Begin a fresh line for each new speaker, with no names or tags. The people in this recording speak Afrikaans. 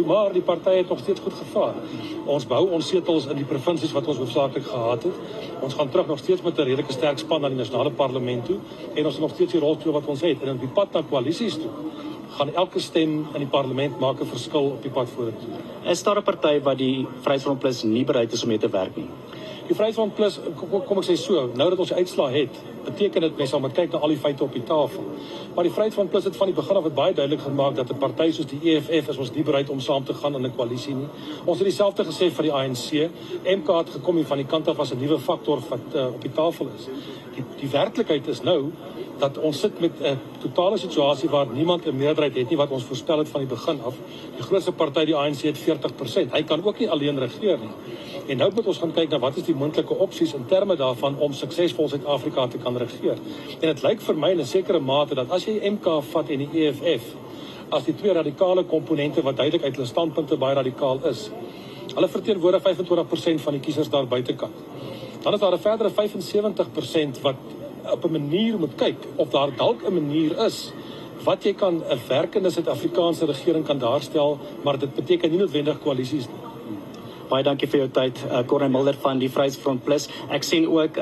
maar die partye het nog steeds goed gevaar. Ons bou ons setels in die provinsies wat ons hoofsaaklik gehad het. Ons gaan terug nog steeds met 'n redelike sterk span na die nasionale parlement toe en ons het nog steeds die rolspeel wat ons het. En op die pad na koalisies toe gaan elke stem in die parlement maak 'n verskil op die pad vorentoe.
Is daar 'n party wat die Vryheidsfront Plus nie bereid is om mee te werk nie?
Die Vryheidsfront Plus, kom ek sê so, nou dat ons die uitslae het, beteken dit mense sal moet kyk na al die feite op die tafel. Maar die Vryheidsfront Plus het van die begin af baie duidelik gemaak dat 'n party soos die EFF is ons nie bereid om saam te gaan in 'n koalisie nie. Ons het dieselfde gesê vir die ANC. MK het gekom en van die kant af as 'n nuwe faktor wat op die tafel is. Die werklikheid is nou dat ons sit met 'n totale situasie waar niemand 'n meerderheid het nie wat ons voorspel het van die begin af. Die grootste party, die ANC, het 40%. Hy kan ook nie alleen regeer nie. En nou moet ons gaan kyk na wat is die moontlike opsies in terme daarvan om suksesvol Suid-Afrika te kan regeer. En dit lyk vir my in 'n sekere mate dat as jy MK vat en die EFF as die twee radikale komponente wat duidelik uit hulle standpunte baie radikaal is, hulle verteenwoordig 25% van die kiesers daar buitekant. Dan is daar 'n verdere 75% wat op 'n manier moet kyk of daar dalk 'n manier is wat jy kan 'n werkende Suid-Afrikaanse regering kan daarstel, maar dit beteken nie noodwendig koalisies nie.
Baie dankie vir jou tyd, Corneil Mulder van die Vryheidsfront Plus. Ek sien ook